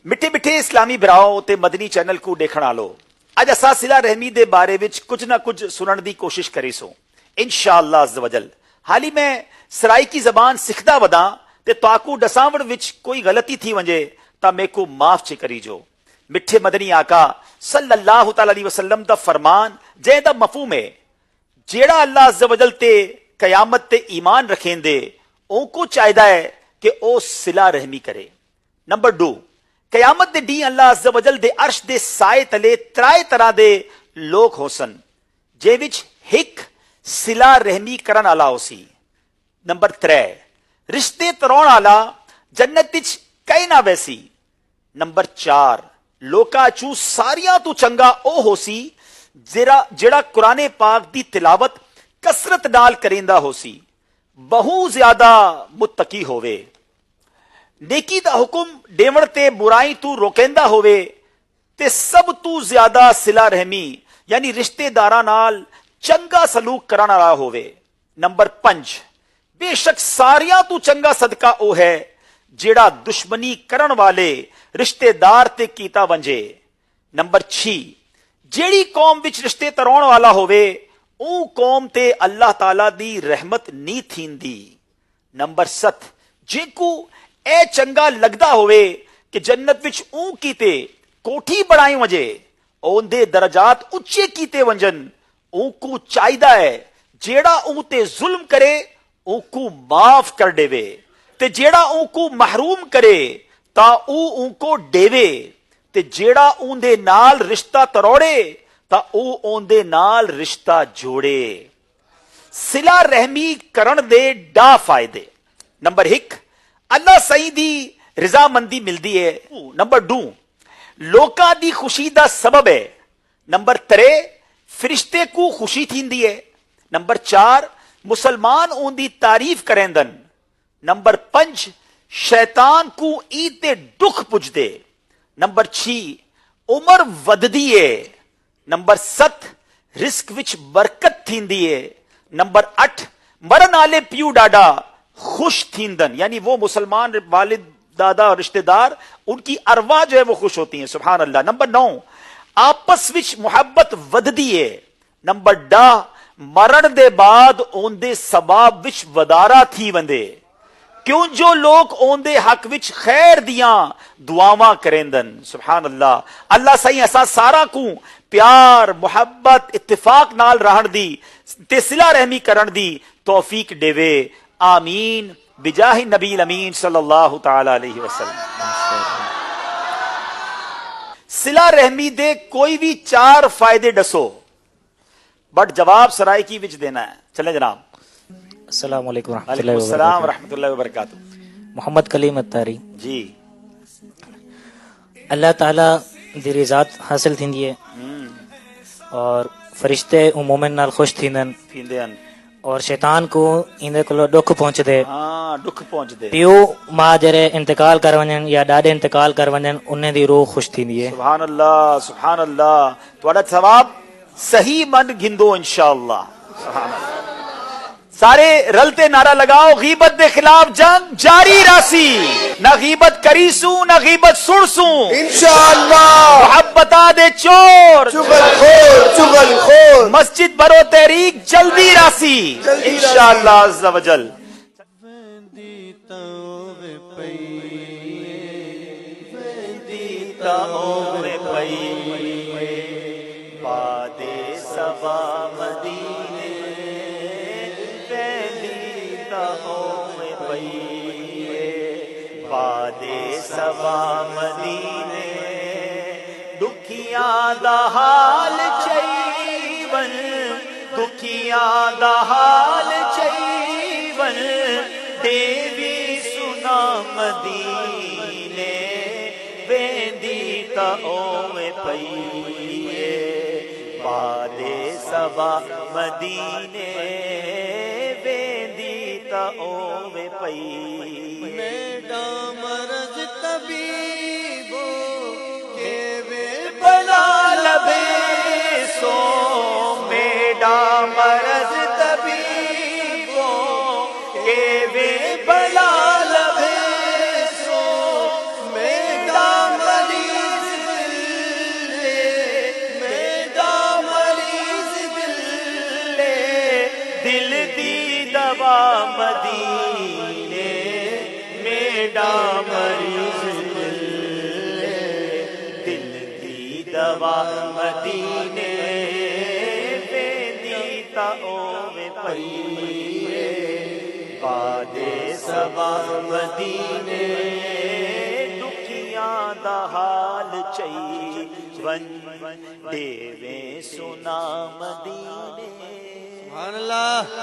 मिठे मिठे इस्लामी भराओ ते मदनी चैनल को देखण आलो अज असा सिला रहमी दे बारे विच कुछ ना कुछ सुनने की कोशिश करीसूं इंशाअल्लाह अज़्ज़ वजल। हाल ही मैं सराइकी जबान सिखदा वदा ते ताकू दसावण विच कोई गलती थी वंजे ता मेको माफ चे करी जो। मिठे मदनी आका सल्लल्लाहु तआला अलैहि वसल्लम दा फरमान जेदा मफहूम है जेड़ा अल्लाह अज़्ज़ वजल ते कयामत ते ईमान रखेंदे ओको चाहदा है कि ओ सिला रहमी करे। नंबर 2 कयामत दे डी अल्लाह अज़्ज़ वजल दे अर्श दे साए तले त्राए तरह दे लोग होसन जे विच हिक सिला रहमी करन आला होसी। नंबर 3 रिश्ते तरोण आला जन्नत विच कई ना वैसी। नंबर 4 लोका चू सारियां तू चंगा ओ होसी जेड़ा कुराने पाक दी तिलावत कसरत नाल करेंदा होसी, बहु ज्यादा मुत्तकी होवे, नेकी दा हुक्म देवण ते बुराई तू रोकेंदा होवे ते सब तू ज्यादा सिला रहमी यानी रिश्तेदारां नाल चंगा सलूक करन वाला होवे। नंबर 5 बेशक सारियां तू चंगा सदका ओ है जेड़ा दुश्मनी करन वाले रिश्तेदार ते कीता वंजे। नंबर 6 जेड़ी कौम विच रिश्ते तरोण वाला होवे ओ कौम ते अल्लाह ताला दी रहमत नी थींदी। नंबर 7 जेकू ए चंगा लगदा होवे कि जन्नत विच ऊ कीते कोठी बनाई वजे ओंदे दरजात उच्चे कीते वंजन ऊकू चाहदा है जेड़ा ऊ ते जुल्म करे ऊकू माफ कर देवे ते जेड़ा ऊकू महरूम करे ता ऊको देवे ते जेड़ा ऊंदे नाल रिश्ता तरोड़े ता ओंदे नाल रिश्ता जोड़े। सिला रहमी करण दे डा फायदे। नंबर 1 अल्लाह सही दी रजामंदी मिलती है। नंबर 2 लोका दी खुशी दा सबब है। नंबर 3 फरिश्ते को खुशी थींदी है। नंबर 4 मुसलमान उनकी तारीफ करेंदन। नंबर 5 शैतान को ईते दुख पुजदे। नंबर 6 उमर वधदी है। नंबर 7 रिस्क विच बरकत थींदी है। नंबर 8 मरन आले पियू डाडा खुश थींदन यानी वो मुसलमान वालिद दादा और रिश्तेदार उनकी अरवा जो है वो खुश होती हैं। सुभान अल्लाह। नंबर 9 आपस विच मुहब्बत वधदी है। नंबर 10 मरण दे बाद ओंदे सबाब विच वदारा थी वंदे क्यों जो लोग ओंदे हक विच खैर दियां दुआवां करेंदन। सुभान अल्लाह। अल्लाह सही असा सारा को प्यार मुहब्बत इत्तिफाक नाल रहन दी ते सिला रहमी करन दी तौफीक देवे। आमीन बिजाहि नबी अमीन सल्लल्लाहु तआला अलैहि वसल्लम। सिला रहमी दे कोई भी 4 फायदे दसो बट जवाब सराइकी विच देना है। चले जनाब। अस्सलाम वालेकुम रहमतुल्लाहि व बरकातहू। मोहम्मद कलीम अत्तारी जी। अल्लाह ताला दी रिज़ात हासिल थींदी है और फरिश्ते उमूमन नाल खुश थींदन और शैतान को इंदे कोलो दुख पहुंचदे। हां दुख पहुंचदे। पियो मां जरे इंतकाल कर वञन या डाडे इंतकाल कर वञन उन्हें दी रूह खुश थींदी है। सुभान अल्लाह सुभान अल्लाह। तुहाडा सवाब सही मन गिंदो इंशाअल्लाह। सुभान अल्लाह। सारे रलते नारा लगाओ गीबत दे खिलाफ जंग जारी रासी ना गीबत करीसू ना गीबत सुनसू इंशाअल्लाह। मोहब्बता दे चोर चुगलखोर मस्जिद भरो तहरीक जल्दी रासी इंशाअल्लाह अज़्ज़ वजल। सवा मदीने दुखियां दा हाल चईवन दुखियां दा हाल चईवन देवी सुना मदीने वेंदी ता ओवे पईए बादे सवा मदीने वेंदी ता ओवे पई। मरज तबीबो के वे बला लभे सो मेरा دوا مدینے میڈا مریض دل دی دوا مدینے ویندی اوے پئی بادے سبا مدینے دکھیاں دا حال چئی ون دیویں سنا مدینے. سبحان اللہ.